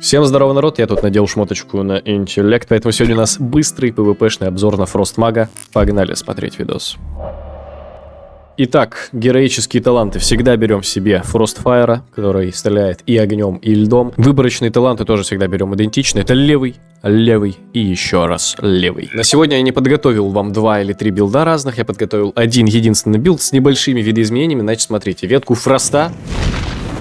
Всем здорово, народ, я тут надел шмоточку на интеллект, поэтому сегодня у нас быстрый PvP-шный обзор на Фростмага. Погнали смотреть видос. Итак, героические таланты. Всегда берем себе Frostfire, который стреляет и огнем, и льдом. Выборочные таланты тоже всегда берем идентично. Это левый и еще раз левый. На сегодня я не подготовил вам 2 или 3 билда разных. Я подготовил один единственный билд с небольшими видоизменениями. Значит, смотрите, ветку Фроста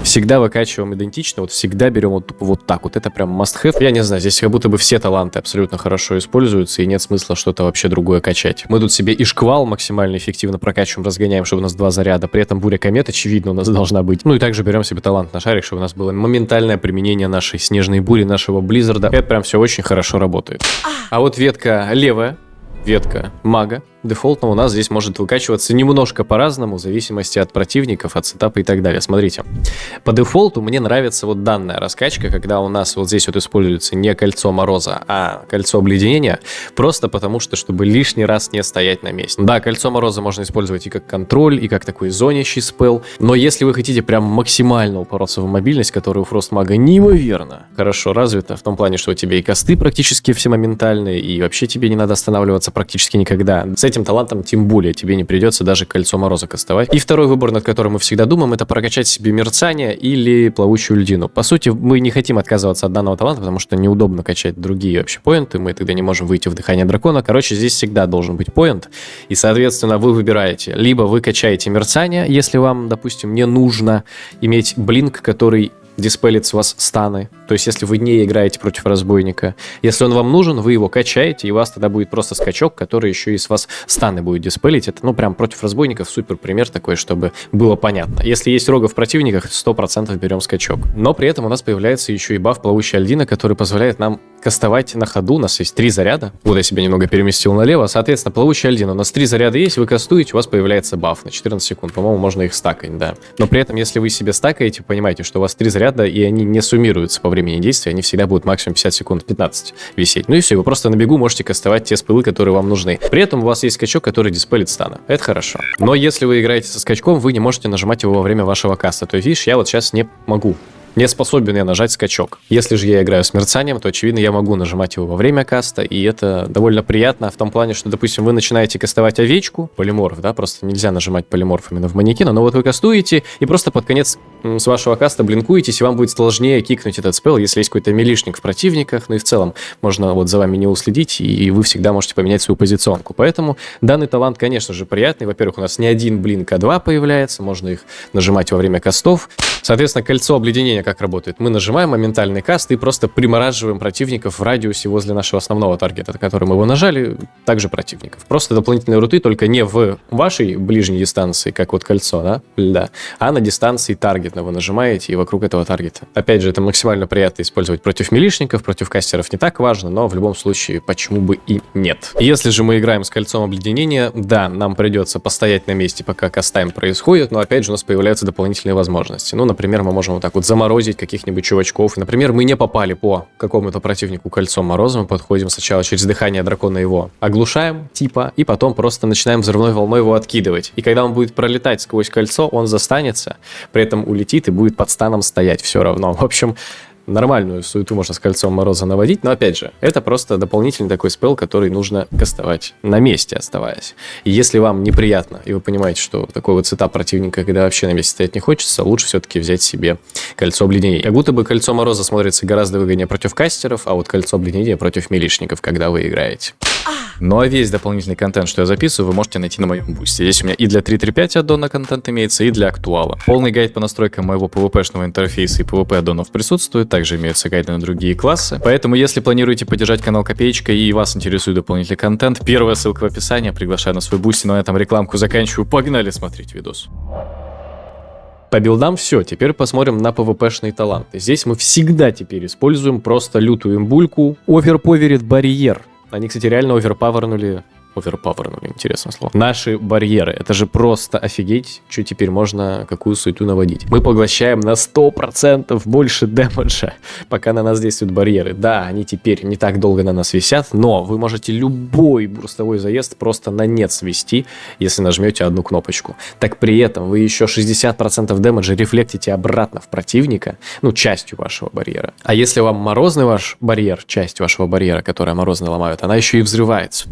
всегда выкачиваем идентично, вот всегда берем вот тупо вот так вот, это прям must have. Я не знаю, здесь как будто бы все таланты абсолютно хорошо используются, и нет смысла что-то вообще другое качать. Мы тут себе и шквал максимально эффективно прокачиваем, разгоняем, чтобы у нас 2 заряда, при этом буря комет, очевидно, у нас должна быть. Ну и также берем себе талант на шарик, чтобы у нас было моментальное применение нашей снежной бури, нашего Близзарда. Это прям все очень хорошо работает. А вот ветка левая, ветка мага, дефолтно у нас здесь может выкачиваться немножко по-разному, в зависимости от противников, от сетапа и так далее. Смотрите, по дефолту мне нравится вот данная раскачка, когда у нас вот здесь вот используется не кольцо мороза, а кольцо обледенения, просто потому что, чтобы лишний раз не стоять на месте. Да, кольцо мороза можно использовать и как контроль, и как такой зонящий спел, но если вы хотите прям максимально упороться в мобильность, которая у Фростмага неимоверно хорошо развита, в том плане, что у тебя и косты практически все моментальные, и вообще тебе не надо останавливаться практически никогда. С этим талантом тем более тебе не придется даже кольцо мороза кастовать. И второй выбор, над которым мы всегда думаем, это прокачать себе мерцание или плавучую льдину. По сути, мы не хотим отказываться от данного таланта, потому что неудобно качать другие вообще поинты, мы тогда не можем выйти в дыхание дракона. Короче, здесь всегда должен быть поинт, и, соответственно, вы выбираете. Либо вы качаете мерцание, если вам, допустим, не нужно иметь блинк, который диспелит с вас станы. То есть, если вы не играете против разбойника. Если он вам нужен, вы его качаете, и у вас тогда будет просто скачок, который еще и с вас станы будет диспелить. Это, ну, прям против разбойников супер пример такой, чтобы было понятно. Если есть рога в противниках, 100% берем скачок. Но при этом у нас появляется еще и баф плавучая льдина, который позволяет нам кастовать на ходу. У нас есть 3 заряда. Вот я себя немного переместил налево. Соответственно, плавучая льдина. У нас 3 заряда есть, вы кастуете, у вас появляется баф на 14 секунд. По-моему, можно их стакать, да. Но при этом, если вы себе стакаете, понимаете, что у вас 3 заряда, и они не суммируются по времени действия, они всегда будут максимум 50 секунд, 15 висеть. Ну и все, вы просто на бегу можете кастовать те спылы, которые вам нужны. При этом у вас есть скачок, который диспелит станы. Это хорошо. Но если вы играете со скачком, вы не можете нажимать его во время вашего каста. То есть, видишь, я вот сейчас не могу. Не способен я нажать скачок. Если же я играю с мерцанием, то, очевидно, я могу нажимать его во время каста, и это довольно приятно в том плане, что, допустим, вы начинаете кастовать овечку, полиморф, да, просто нельзя нажимать полиморф именно в манекена, но вот вы кастуете, и просто под конец с вашего каста блинкуетесь, и вам будет сложнее кикнуть этот спел, если есть какой-то милишник в противниках, ну и в целом можно вот за вами не уследить, и вы всегда можете поменять свою позиционку. Поэтому данный талант, конечно же, приятный. Во-первых, у нас не один блинк, а 2 появляется, можно их нажимать во время кастов. Соответственно, кольцо обледенения как работает? Мы нажимаем моментальный каст и просто примораживаем противников в радиусе возле нашего основного таргета, на который мы его нажали, также противников. Просто дополнительные руты, только не в вашей ближней дистанции, как вот кольцо, да, льда, а на дистанции таргета вы нажимаете и вокруг этого таргета. Опять же, это максимально приятно использовать против милишников, против кастеров не так важно, но в любом случае, почему бы и нет. Если же мы играем с кольцом обледенения, да, нам придется постоять на месте, пока каст-тайм происходит, но опять же у нас появляются дополнительные возможности. Ну, например, мы можем вот так вот заморозить каких-нибудь чувачков. И, например, мы не попали по какому-то противнику кольцом мороза, мы подходим сначала через дыхание дракона его оглушаем, типа, и потом просто начинаем взрывной волной его откидывать. И когда он будет пролетать сквозь кольцо, он застанется, при этом улетит и будет под станом стоять все равно. В общем, нормальную суету можно с кольцом мороза наводить, но опять же, это просто дополнительный такой спел, который нужно кастовать на месте оставаясь. И если вам неприятно, и вы понимаете, что такой вот сетап противника, когда вообще на месте стоять не хочется, лучше все-таки взять себе кольцо обледенения. Как будто бы кольцо мороза смотрится гораздо выгоднее против кастеров, а вот кольцо обледенения против милишников, когда вы играете. Ну а весь дополнительный контент, что я записываю, вы можете найти на моем бусте. Здесь у меня и для 3.3.5 аддона контент имеется, и для актуала. Полный гайд по настройкам моего PvP-шного интерфейса и PvP аддонов присутствует, также имеются гайды на другие классы. Поэтому, если планируете поддержать канал копеечкой и вас интересует дополнительный контент, первая ссылка в описании, приглашаю на свой бусти, но на этом рекламку заканчиваю. Погнали смотреть видос. По билдам все, теперь посмотрим на PvP-шные таланты. Здесь мы всегда теперь используем просто лютую имбульку. Оверповерит барьер. Они, кстати, реально оверпавернули Оверпавернули, интересное слово. Наши барьеры. Это же просто офигеть, что теперь можно, какую суету наводить. Мы поглощаем на 100% больше дэмэджа, пока на нас действуют барьеры. Да, они теперь не так долго на нас висят, но вы можете любой бурстовой заезд просто на нет свести, если нажмете одну кнопочку. Так при этом вы еще 60% дэмэджа рефлектите обратно в противника, ну, частью вашего барьера. А если вам морозный ваш барьер, часть вашего барьера, которая морозный ломают, она еще и взрывается.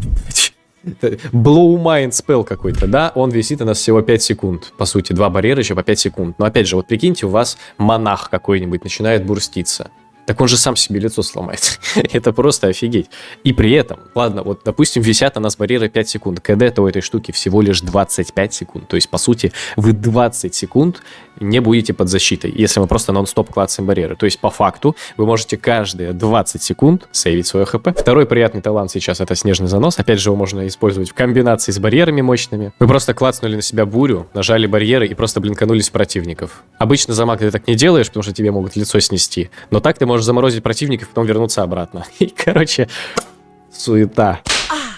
Blow Mind спелл какой-то, да? Он висит у нас всего 5 секунд. По сути, 2 барьера еще по 5 секунд. Но опять же, вот прикиньте, у вас монах какой-нибудь начинает бурститься. Так он же сам себе лицо сломает. Это просто офигеть. И при этом, ладно, вот, допустим, висят на нас барьеры 5 секунд. КД-то у этой штуки всего лишь 25 секунд. То есть, по сути, вы 20 секунд не будете под защитой, если мы просто нон-стоп клацаем барьеры. То есть, по факту, вы можете каждые 20 секунд сейвить свое ХП. Второй приятный талант сейчас — это снежный занос. Опять же, его можно использовать в комбинации с барьерами мощными. Вы просто клацнули на себя бурю, нажали барьеры и просто блинканулись в противников. Обычно за маг ты так не делаешь, потому что тебе могут лицо снести. Но так ты можешь заморозить противников и потом вернуться обратно. И, короче, суета.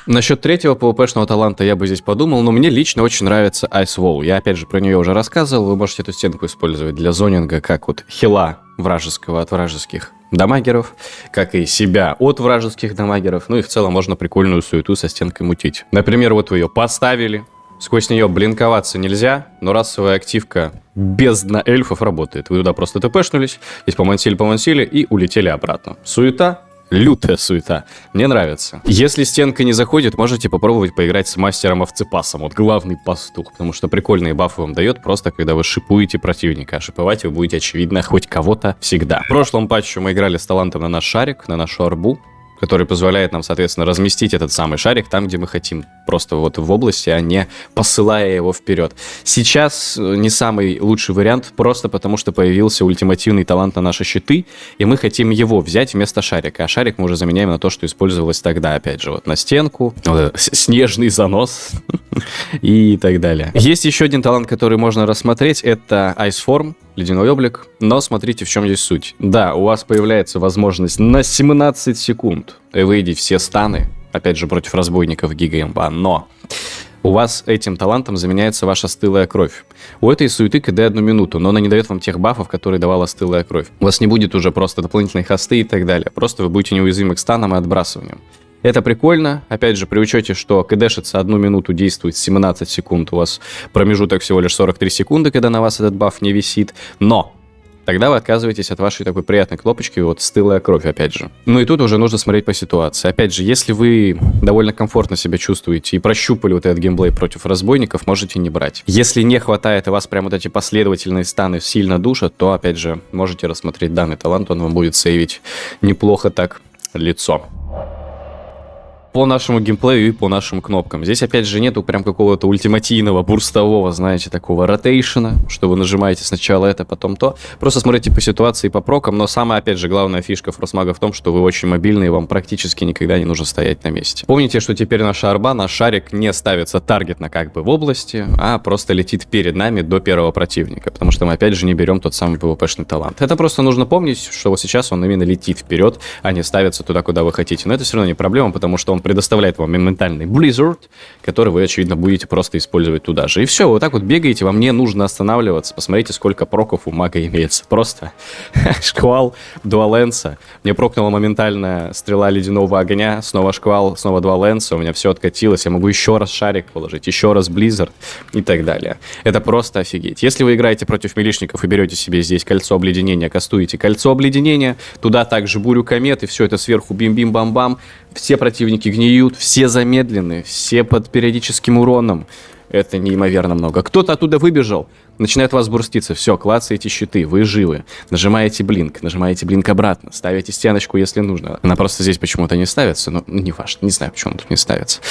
Насчет третьего PvP-шного таланта я бы здесь подумал, но мне лично очень нравится Ice Wall. Я, опять же, про нее уже рассказывал. Вы можете эту стенку использовать для зонинга, как вот хила вражеского от вражеских дамагеров, как и себя от вражеских дамагеров. Ну и в целом можно прикольную суету со стенкой мутить. Например, вот вы ее поставили, сквозь нее блинковаться нельзя, но расовая активка бездна эльфов работает. Вы туда просто тпшнулись, здесь помансили и улетели обратно. Суета. Лютая суета. Мне нравится. Если стенка не заходит, можете попробовать поиграть с мастером овцепасом. Вот главный пастух. Потому что прикольные бафы вам дает просто, когда вы шипуете противника. А шиповать вы будете, очевидно, хоть кого-то всегда. В прошлом патче мы играли с талантом на наш шарик, на нашу арбу, который позволяет нам, соответственно, разместить этот самый шарик там, где мы хотим. Просто вот в области, а не посылая его вперед. Сейчас не самый лучший вариант, просто потому что появился ультимативный талант на наши щиты, и мы хотим его взять вместо шарика. А шарик мы уже заменяем на то, что использовалось тогда, опять же, вот на стенку, снежный занос и так далее. Есть еще один талант, который можно рассмотреть, это Ice Form, ледяной облик, но смотрите, в чем есть суть. Да, у вас появляется возможность на 17 секунд выйдите все станы, опять же, против разбойников гига-имба, но у вас этим талантом заменяется ваша стылая кровь. У этой суеты КД 1 минуту, но она не дает вам тех бафов, которые давала стылая кровь. У вас не будет уже просто дополнительные хосты и так далее, просто вы будете неуязвимы к станам и отбрасываниям. Это прикольно, опять же, при учете, что КДшится 1 минуту, действует 17 секунд, у вас промежуток всего лишь 43 секунды, когда на вас этот баф не висит, но тогда вы отказываетесь от вашей такой приятной кнопочки, вот стылая кровь, опять же. Ну и тут уже нужно смотреть по ситуации. Опять же, если вы довольно комфортно себя чувствуете и прощупали вот этот геймплей против разбойников, можете не брать. Если не хватает и вас прям вот эти последовательные станы сильно душат, то, опять же, можете рассмотреть данный талант, он вам будет сейвить неплохо так лицо. По нашему геймплею и по нашим кнопкам. Здесь, опять же, нету прям какого-то ультимативного, бурстового, знаете, такого ротейшена, что вы нажимаете сначала это, потом то. Просто смотрите по ситуации и по прокам, но самая, опять же, главная фишка фростмага в том, что вы очень мобильны и вам практически никогда не нужно стоять на месте. Помните, что теперь наша арба, наш шарик не ставится таргетно как бы в области, а просто летит перед нами до первого противника, потому что мы, опять же, не берем тот самый PvP-шный талант. Это просто нужно помнить, что вот сейчас он именно летит вперед, а не ставится туда, куда вы хотите. Но это все равно не проблема, потому что он предоставляет вам моментальный Blizzard, который вы, очевидно, будете просто использовать туда же. И все, вот так вот бегаете, вам не нужно останавливаться. Посмотрите, сколько проков у мага имеется. Просто шквал дуаленса. Мне прокнула моментальная стрела ледяного огня, снова шквал, снова дуаленса, у меня все откатилось. Я могу еще раз шарик положить, еще раз Blizzard и так далее. Это просто офигеть. Если вы играете против милишников и берете себе здесь кольцо обледенения, кастуете кольцо обледенения, туда также бурю комет, и все это сверху бим-бим-бам-бам, все противники гниют, все замедлены, все под периодическим уроном. Это неимоверно много. Кто-то оттуда выбежал, начинает вас бурститься. Все, клацаете щиты, вы живы. Нажимаете блинк обратно, ставите стеночку, если нужно. Она просто здесь почему-то не ставится, но не важно, не знаю, почему она тут не ставится.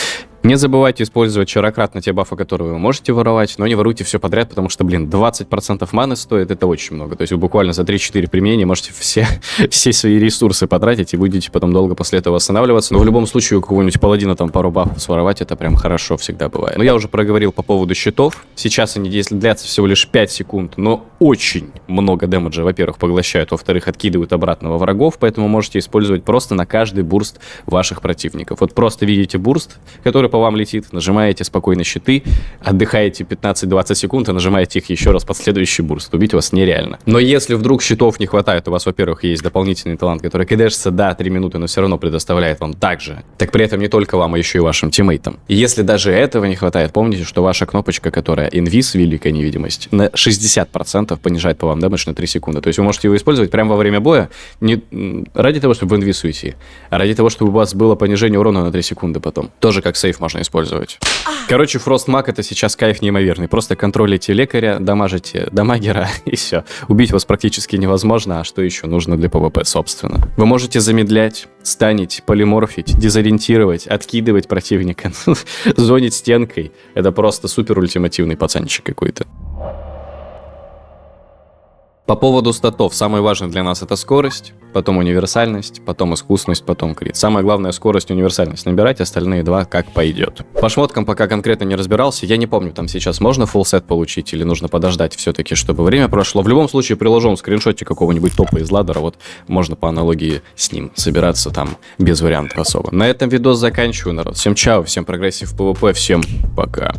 Не забывайте использовать чарократно те бафы, которые вы можете воровать, но не воруйте все подряд, потому что, 20% маны стоит, это очень много. То есть вы буквально за 3-4 применения можете все свои ресурсы потратить и будете потом долго после этого останавливаться. Но в любом случае у кого-нибудь паладина там пару бафов своровать, это прям хорошо всегда бывает. Но я уже проговорил по поводу щитов. Сейчас они, если длятся всего лишь 5 секунд, но очень много дэмэджа, во-первых, поглощают, во-вторых, откидывают обратно во врагов, поэтому можете использовать просто на каждый бурст ваших противников. Вот просто видите бурст, который по вам летит, нажимаете спокойно щиты, отдыхаете 15-20 секунд и нажимаете их еще раз под следующий бурст. Убить вас нереально. Но если вдруг щитов не хватает, у вас, во-первых, есть дополнительный талант, который кидается, да, 3 минуты, но все равно предоставляет вам так же. Так при этом не только вам, а еще и вашим тиммейтам. И если даже этого не хватает, помните, что ваша кнопочка, которая инвиз, великая невидимость, на 60% понижает по вам дэмэдж на 3 секунды. То есть вы можете его использовать прямо во время боя, не ради того, чтобы в инвиз уйти, а ради того, чтобы у вас было понижение урона на 3 секунды потом. Тоже как сейф можно использовать. Короче, Фростмаг — это сейчас кайф неимоверный. Просто контролите лекаря, дамажите дамагера, и все. Убить вас практически невозможно, а что еще нужно для ПВП, собственно? Вы можете замедлять, станить, полиморфить, дезориентировать, откидывать противника, зонить стенкой. Это просто супер ультимативный пацанчик какой-то. По поводу статов, самое важное для нас — это скорость, потом универсальность, потом искусность, потом крит. Самое главное — скорость и универсальность. Набирать остальные два как пойдет. По шмоткам пока конкретно не разбирался, я не помню, там сейчас можно фулл-сет получить или нужно подождать все-таки, чтобы время прошло. В любом случае, приложу скриншотик какого-нибудь топа из ладдера, вот можно по аналогии с ним собираться там без вариантов особо. На этом видос заканчиваю, народ. Всем чао, всем прогрессив ПВП, всем пока.